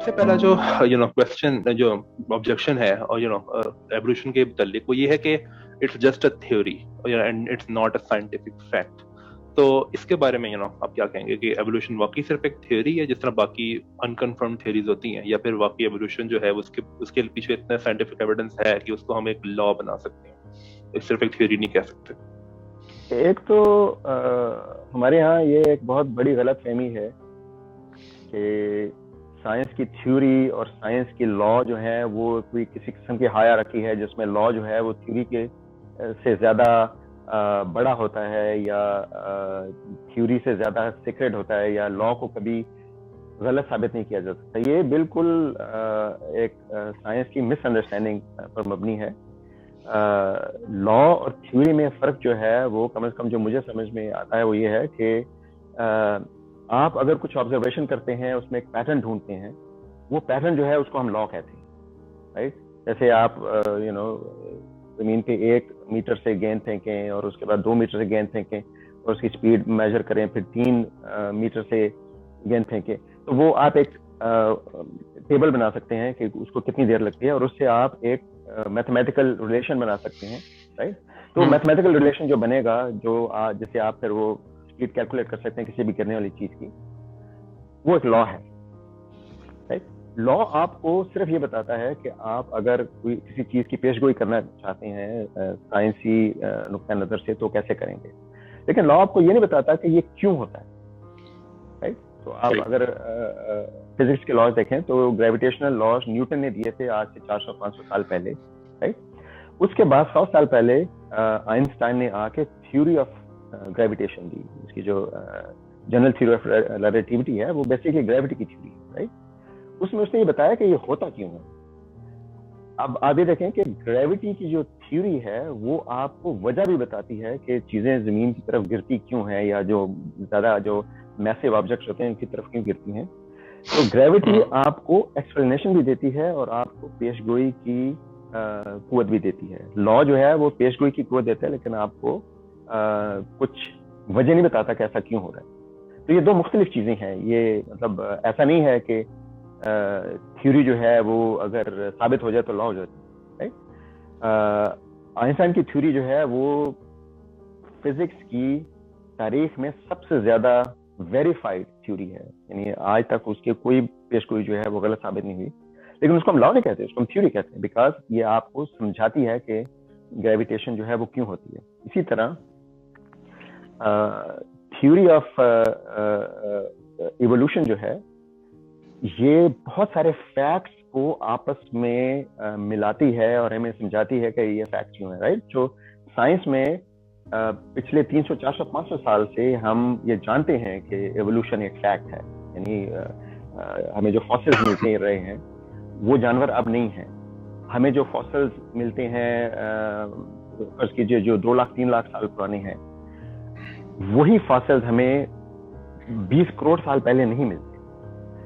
सबसे पहला जो क्वेश्चन जो ऑब्जेक्शन है और एवोल्यूशन के मुतालिक वो ये है कि it's just a theory and it's not a scientific fact. तो इसके बारे में आप क्या कहेंगे कि एवोल्यूशन वाकई सिर्फ एक थ्योरी है जिस तरह बाकी अनकन्फर्म्ड थ्योरीज होती हैं, या फिर वाकई एवोल्यूशन जो है उसके पीछे इतना साइंटिफिक एविडेंस है कि उसको हम एक लॉ बना सकते हैं, तो सिर्फ एक थ्योरी नहीं कह सकते। एक तो हमारे यहाँ ये एक बहुत बड़ी गलत फहमी है कि साइंस की थ्योरी और साइंस की लॉ जो है वो कोई किसी किस्म की हाया रखी है, जिसमें लॉ जो है वो थ्योरी के से ज़्यादा बड़ा होता है या थ्योरी से ज़्यादा सीक्रेट होता है, या लॉ को कभी गलत साबित नहीं किया जा सकता। ये बिल्कुल एक साइंस की मिसअंडरस्टैंडिंग पर मबनी है। लॉ और थ्योरी में फ़र्क जो है वो कम से कम जो मुझे समझ में आता है वो ये है कि आप अगर कुछ ऑब्जर्वेशन करते हैं, उसमें एक पैटर्न ढूंढते हैं, वो पैटर्न जो है उसको हम लॉ कहते हैं, राइट। जैसे आप ज़मीन पे 1 मीटर से गेंद फेंकें और उसके बाद 2 मीटर से गेंद फेंकें और उसकी स्पीड मेजर करें, फिर 3 मीटर से गेंद फेंकें, तो वो आप एक टेबल बना सकते हैं कि उसको कितनी देर लगती है, और उससे आप एक मैथमेटिकल रिलेशन बना सकते हैं, राइट। तो मैथमेटिकल रिलेशन जो बनेगा, जो जैसे आप फिर वो स्पीड कैलकुलेट कर सकते हैं किसी भी गिरने वाली चीज की, वो एक लॉ है, राइट। लॉ आपको सिर्फ ये बताता है कि आप अगर कोई किसी चीज की पेशगोई करना चाहते हैं साइंसी नुक्ता नजर से तो कैसे करेंगे, लेकिन लॉ आपको ये नहीं बताता कि ये क्यों होता है, राइट। तो आप अगर फिजिक्स के लॉज देखें तो ग्रेविटेशनल लॉज न्यूटन ने दिए थे आज से 400-500 साल पहले, राइट। उसके बाद 100 साल पहले आइंस्टाइन ने आके थ्योरी ऑफ ग्रेविटेशन दी। उसकी जो जनरल थ्योरी ऑफ रिलेटिविटी है वो बेसिकली ग्रेविटी की थ्योरी है, राइट। उसमें उसने ये बताया कि ये होता क्यों है। अब आप ये देखें कि ग्रेविटी की जो थ्योरी है वो आपको वजह भी बताती है कि चीजें जमीन की तरफ गिरती क्यों है, या जो ज्यादा जो मैसिव ऑब्जेक्ट्स होते हैं उनकी तरफ क्यों गिरती हैं। तो ग्रेविटी आपको एक्सप्लेनेशन भी देती है और आपको पेशगोई की कुव्वत भी देती है। लॉ जो है वो पेशगोई की कुव्वत देता है, लेकिन आपको कुछ वजह नहीं बताता कि ऐसा क्यों हो रहा है। तो ये दो मुख्तलिफ चीजें हैं। ये मतलब ऐसा नहीं है कि थ्योरी जो है वो अगर साबित हो जाए तो लॉ हो जाती है, राइट। आइंस्टाइन की थ्योरी जो है वो फिजिक्स की तारीख में सबसे ज्यादा वेरीफाइड थ्योरी है, यानी आज तक उसके कोई पेशगोई जो है वो गलत साबित नहीं हुई, लेकिन उसको हम लॉ नहीं कहते, उसको हम थ्योरी कहते हैं, बिकॉज ये आपको समझाती है कि ग्रेविटेशन जो है वो क्यों होती है। इसी तरह थ्योरी ऑफ इवोल्यूशन जो है ये बहुत सारे फैक्ट्स को आपस में मिलाती है और हमें समझाती है कि ये फैक्ट क्यों है, राइट। जो साइंस में पिछले 300, 400, 500 साल से हम ये जानते हैं कि एवोल्यूशन एक फैक्ट है, यानी हमें जो फॉसिल्स मिलते रहे हैं वो जानवर अब नहीं है। हमें जो फॉसिल्स मिलते हैं फर्ज कीजिए जो 2 लाख 3 लाख साल पुराने हैं, वही फॉसिल्स हमें 20 करोड़ साल पहले नहीं मिलते।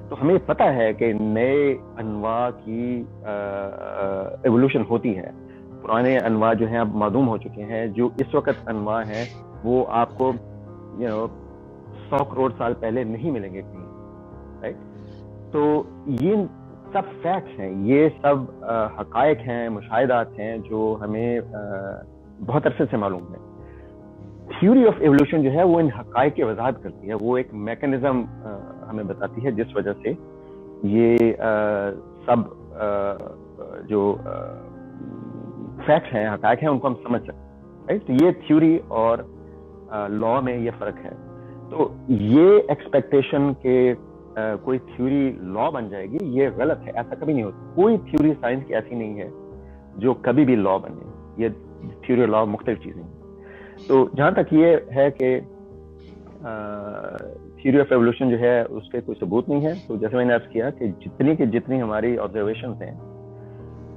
तो हमें पता है कि नए अनवा की एवोल्यूशन होती है। पुराने अनवा जो हैं अब मालूम हो चुके हैं। जो इस वक्त अनवा हैं वो आपको 100 करोड़ साल पहले नहीं मिलेंगे कहीं, राइट। तो ये सब फैक्ट्स हैं, ये सब हकायक हैं, मुशाहिदात हैं जो हमें बहुत अरसे से मालूम है। थ्योरी ऑफ एवोल्यूशन जो है वो इन हकायक की वजाहत करती है, वो एक मैकेनिज्म हमें बताती है जिस वजह से ये सब जो फैक्ट्स हैं, हकायक हैं, उनको हम समझ सकते हैं, राइट। तो ये थ्योरी और लॉ में ये फर्क है। तो ये एक्सपेक्टेशन के कोई थ्योरी लॉ बन जाएगी, ये गलत है, ऐसा कभी नहीं होता। कोई थ्योरी साइंस की ऐसी नहीं है जो कभी भी लॉ बने। ये थ्योरी और लॉ मुख्तलिफ चीजें हैं। तो जहां तक ये है कि थ्योरी ऑफ एवोल्यूशन जो है उसके कोई सबूत नहीं है, तो जैसे मैंने अर्ज किया कि जितनी हमारी ऑब्जर्वेशंस हैं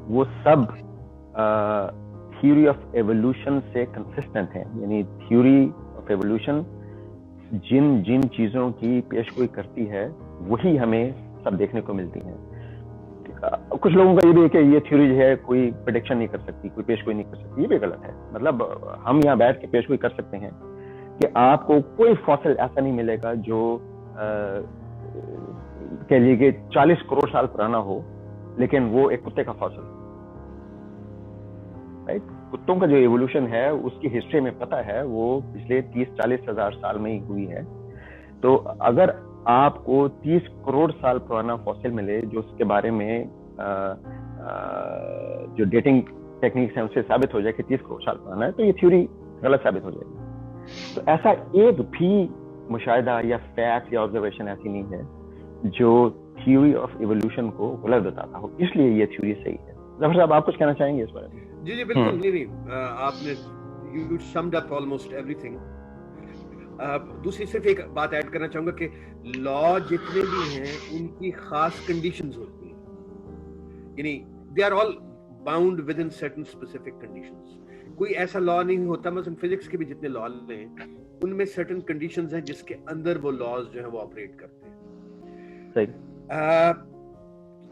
वो सब थ्योरी ऑफ एवोल्यूशन से कंसिस्टेंट है, यानी थ्योरी ऑफ एवोल्यूशन जिन चीजों की पेशगोई करती है वही हमें सब देखने को मिलती है। कुछ लोगों का ये भी है कि ये थ्योरी जो है कोई प्रेडिक्शन नहीं कर सकती, कोई पेशगोई नहीं कर सकती, ये भी गलत है। मतलब हम यहाँ बैठ के पेशगोई कर सकते हैं कि आपको कोई फॉसिल ऐसा नहीं मिलेगा जो कह लीजिए कि 40 करोड़ साल पुराना हो, लेकिन वो एक कुत्ते का फॉसिल, राइट। कुत्तों का जो एवोल्यूशन है उसकी हिस्ट्री में पता है वो पिछले 30-40 हजार साल में ही हुई है। तो अगर आपको 30 करोड़ साल पुराना फॉसिल मिले जो उसके बारे में जो डेटिंग टेक्निक्स हैं उससे साबित हो जाए कि 30 करोड़ साल पुराना है, तो ये थ्योरी गलत साबित हो जाएगी। तो ऐसा एक भी मुशाहिदा या फैक्ट या ऑब्जर्वेशन ऐसी नहीं है जो थ्योरी ऑफ इवोल्यूशन को गलत बताता हो, इसलिए ये थ्योरी सही है। जफर साहब, आप कुछ कहना चाहेंगे इस बारे में? जी बिल्कुल। नहीं, आपने you summed up almost everything. दूसरी सिर्फ एक बात ऐड करना चाहूंगा कि लॉ जितने भी हैं उनकी खास कंडीशंस होती हैं, यानी they are all bound within certain specific conditions. कोई ऐसा लॉ नहीं होता, मतलब फिजिक्स के भी जितने लॉ हैं उनमें सर्टेन कंडीशंस हैं जिसके अंदर वो लॉज जो है वो ऑपरेट करते हैं। सही।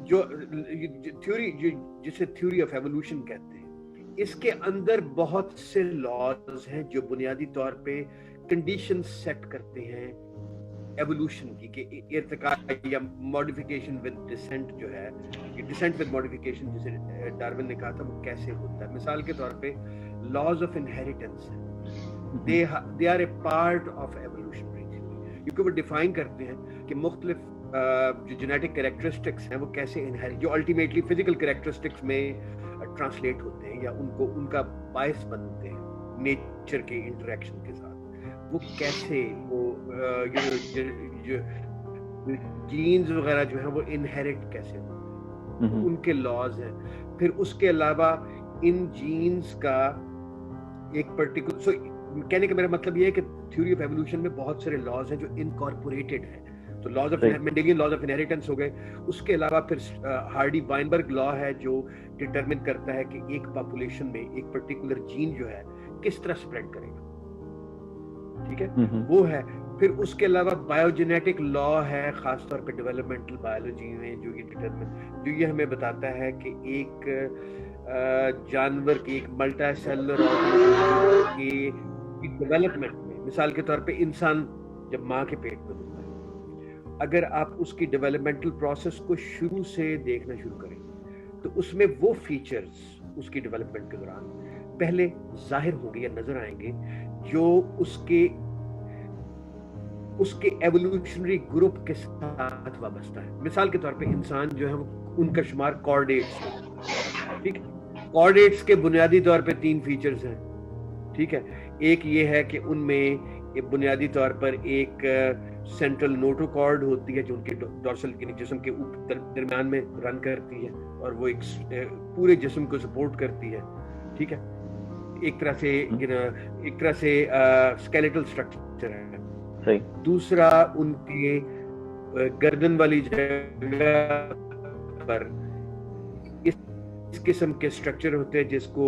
जो थ्योरी जिसे थ्योरी ऑफ एवोल्यूशन कहते हैं, इसके अंदर बहुत से लॉज हैं जो बुनियादी तौर पे कंडीशन सेट करते हैं एवोल्यूशन की, कि इर्तिका या मॉडिफिकेशन विद डिसेंट जो है, ये डिसेंट विद मॉडिफिकेशन जिसे डार्विन ने कहा था, वो कैसे होता है। मिसाल के तौर पे लॉज ऑफ इनहेरिटेंस है, they are a part of evolutionary theory, क्योंकि वो डिफाइन करते हैं कि मुख्तलिफ जो जेनेटिक कैरेक्टरिस्टिक्स हैं वो कैसे इनहेरिट, जो अल्टीमेटली फिजिकल कैरेक्टरिस्टिक्स में ट्रांसलेट होते हैं या उनका बायस बनते हैं नेचर के इंटरेक्शन के साथ, वो कैसे वो जो जीन्स वगैरह जो है वो इनहेरिट कैसे होते हैं, उनके लॉज हैं। फिर उसके अलावा इन जीन्स का एक पर्टिकुलर, कहने का मेरा मतलब ये है कि थ्योरी ऑफ एवोल्यूशन में बहुत सारे लॉज हैं जो इनकॉर्पोरेटेड हैं। तो laws of Mendelian laws of inheritance हो गए। उसके अलावा फिर हार्डी वाइनबर्ग लॉ है जो डिटरमिन करता है कि एक पॉपुलेशन में एक पर्टिकुलर जीन जो है किस तरह स्प्रेड करेगा, ठीक है, वो है। फिर उसके अलावा बायोजेनेटिक लॉ है, खासतौर पे डेवलपमेंटल बायोलॉजी में, जो ये डिटरमिन, जो ये हमें बताता है कि एक जानवर की, एक मल्टी सेलुलर ऑर्गेनिज्म की डेवलपमेंट में, मिसाल के तौर पे इंसान जब माँ के पेट में होता है, अगर आप उसकी डेवलपमेंटल प्रोसेस को शुरू से देखना शुरू करें तो उसमें वो फीचर्स उसकी डेवलपमेंट के दौरान पहले जाहिर होंगे या नजर आएंगे जो उसके एवोल्यूशनरी ग्रुप के साथ वाबस्ता है। मिसाल के तौर पे इंसान जो है उनका शुमार कॉर्डेट्स, ठीक है। कॉर्डेट्स के बुनियादी तौर पे 3 फीचर्स हैं, ठीक है। एक ये है कि उनमें बुनियादी तौर पर एक सेंट्रल नोटोकॉर्ड होती है जो उनके डोर्सल जिस्म के दरमियान में रन करती है और वो एक पूरे जिस्म को सपोर्ट करती है, ठीक है। एक तरह से स्केलेटल स्ट्रक्चर है, सही। दूसरा उनके गर्दन वाली जगह पर इस किस्म के स्ट्रक्चर होते हैं जिसको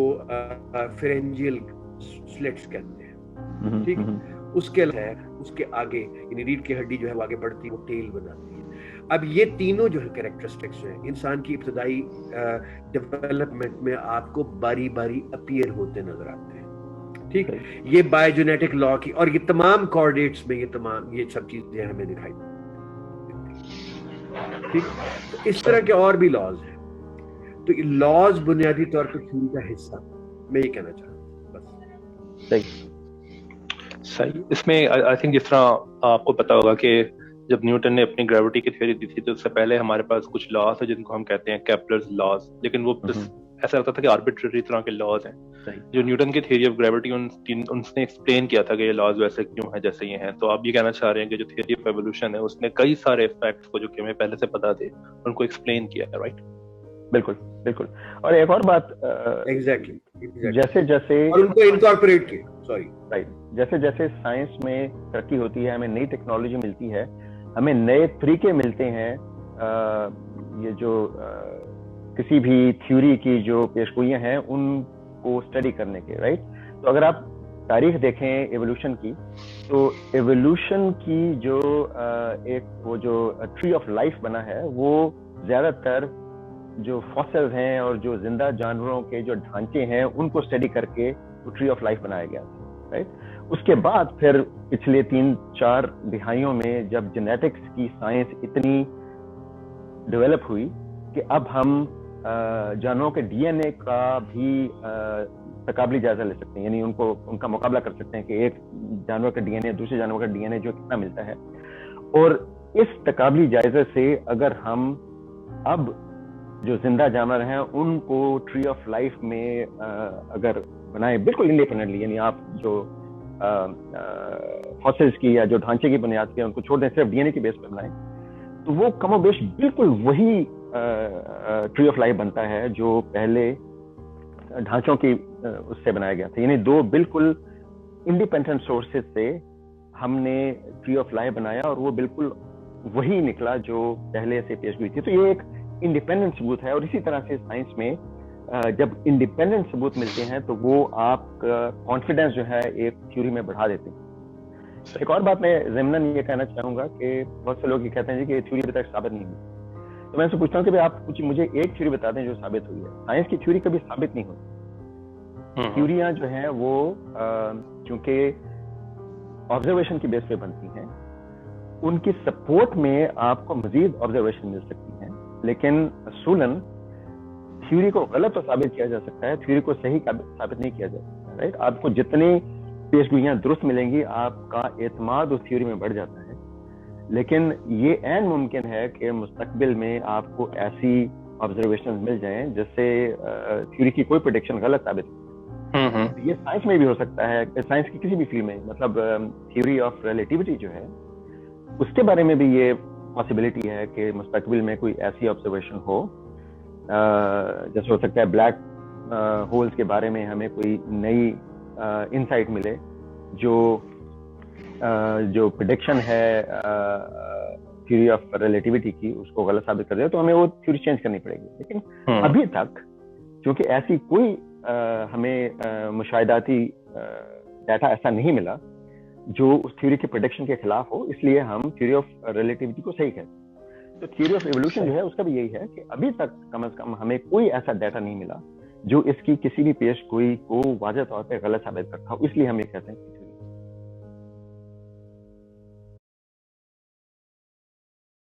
फेरेंजियल स्लिट्स कहते हैं, ठीक है। उसके अलावा उसके आगे यानी रीढ़ की हड्डी जो है वो आगे बढ़ती है, वो टेल बनाती है। अब ये तीनों जो है कैरेक्टरिस्टिक्स हैं इंसान की इब्तदाई डेवलपमेंट में आपको बारी बारी अपीयर होते नजर आते हैं, ठीक है। ये बायोजेनेटिक लॉ की, और ये तमाम कॉर्डेट्स में ये सब चीजें हमें दिखाई देती, ठीक। तो इस तरह के और भी लॉज हैं। तो ये लॉज बुनियादी तौर पर थ्योरी का हिस्सा, मैं ये कहना चाह रहा हूँ, बस। सही। इसमें आई थिंक जिस तरह आपको पता होगा कि जब न्यूटन ने अपनी ग्रेविटी की थ्योरी दी थी तो उससे पहले हमारे पास कुछ लॉज है जिनको हम कहते हैं केपलर्स लॉज, लेकिन वो ऐसा लगता था कि आर्बिट्रेरी तरह के लॉज हैं। जो न्यूटन की थ्योरी ऑफ ग्रेविटी उनने एक्सप्लेन किया था कि ये लॉज वैसे क्यों है जैसे ये हैं। तो आप ये कहना चाह रहे हैं कि जो थ्योरी ऑफ एवोल्यूशन है उसने कई सारे फैक्ट्स को जो कि हमें पहले से पता थे उनको एक्सप्लेन किया है, राइट? बिल्कुल बिल्कुल। और एक और बात, एग्जैक्टली जैसे और उनको इनकॉर्पोरेट किया, सॉरी, राइट। जैसे जैसे साइंस में तरक्की होती है, हमें नई टेक्नोलॉजी मिलती है, हमें नए तरीके मिलते हैं ये जो किसी भी थ्योरी की जो पेशगोइयां हैं उनको स्टडी करने के, राइट। तो अगर आप तारीख देखें एवोल्यूशन की, तो एवोल्यूशन की जो एक वो जो ट्री ऑफ लाइफ बना है वो ज्यादातर जो फॉसिल्स हैं और जो जिंदा जानवरों के जो ढांचे हैं उनको स्टडी करके वो ट्री ऑफ लाइफ बनाया गया, राइट। उसके बाद फिर पिछले 3-4 दिहाइयों में जब जेनेटिक्स की साइंस इतनी डेवलप हुई कि अब हम जानवरों के डीएनए का भी तकाबली जायजा ले सकते हैं, यानी उनका मुकाबला कर सकते हैं कि एक जानवर का डीएनए दूसरे जानवर का डीएनए जो कितना मिलता है। और इस तकाबली जायजे से अगर हम अब जो जिंदा जानवर हैं उनको ट्री ऑफ लाइफ में अगर बनाए बिल्कुल इंडिपेंडेंटली, यानी आप जो फॉसिल्स की या जो ढांचे की बुनियाद पे उनको छोड़ दें, सिर्फ डीएनए की बेस पर बनाए, तो वो कमोबेश बिल्कुल वही ट्री ऑफ लाइफ बनता है जो पहले ढांचों की उससे बनाया गया था। यानी दो बिल्कुल इंडिपेंडेंट सोर्सेज से हमने ट्री ऑफ लाइफ बनाया और वो बिल्कुल वही निकला जो पहले से पेश हुई थी। तो ये एक इंडिपेंडेंट सबूत है। और इसी तरह से साइंस में जब इंडिपेंडेंट सबूत मिलते हैं तो वो आपका कॉन्फिडेंस जो है एक थ्योरी में बढ़ा देते हैं। एक और बात मैं ज़िम्नन ये कहना चाहूंगा कि बहुत से लोग ये कहते हैं कि थ्योरी अभी तक साबित नहीं हुई। तो मैं आपसे पूछता हूँ कि भाई आप कुछ मुझे एक थ्योरी बता दें जो साबित हुई है। साइंस की थ्योरी कभी साबित नहीं होती। थ्योरियां जो है वो चूंकि ऑब्जर्वेशन की बेस पे बनती हैं, उनकी सपोर्ट में आपको मजीद ऑब्जर्वेशन मिल सकती है, लेकिन असूलन थ्योरी को गलत तो साबित किया जा सकता है, थ्योरी को सही साबित नहीं किया जा सकता। राइट, आपको जितनी पेशगोइयां दुरुस्त मिलेंगी आपका एतमाद उस थ्योरी में बढ़ जाता है, लेकिन ये ऐन मुमकिन है कि मुस्तकबिल में आपको ऐसी ऑब्जर्वेशन मिल जाएं जिससे थ्योरी की कोई प्रेडिक्शन गलत साबित हो। ये साइंस में भी हो सकता है, साइंस की किसी भी फील्ड में, मतलब थ्योरी ऑफ रिलेटिविटी जो है उसके बारे में भी ये पॉसिबिलिटी है कि मुस्तकबिल में कोई ऐसी ऑब्जर्वेशन हो, जैसे हो सकता है ब्लैक होल्स के बारे में हमें कोई नई इंसाइट मिले जो प्रेडिक्शन है थ्योरी ऑफ रिलेटिविटी की उसको गलत साबित कर दे, तो हमें वो थ्योरी चेंज करनी पड़ेगी। लेकिन अभी तक क्योंकि ऐसी कोई हमें मुशाहिदाती डाटा ऐसा नहीं मिला जो उस थ्योरी के प्रेडिक्शन के खिलाफ हो, इसलिए हम थ्योरी ऑफ रिलेटिविटी को सही कहते हैं। तो थ्योरी ऑफ एवोल्यूशन जो है उसका भी यही है कि अभी तक कम से कम हमें कोई ऐसा डाटा नहीं मिला जो इसकी किसी भी पेश गोई को वाज़ह तौर पे गलत साबित करता हो, इसलिए हम ये कहते हैं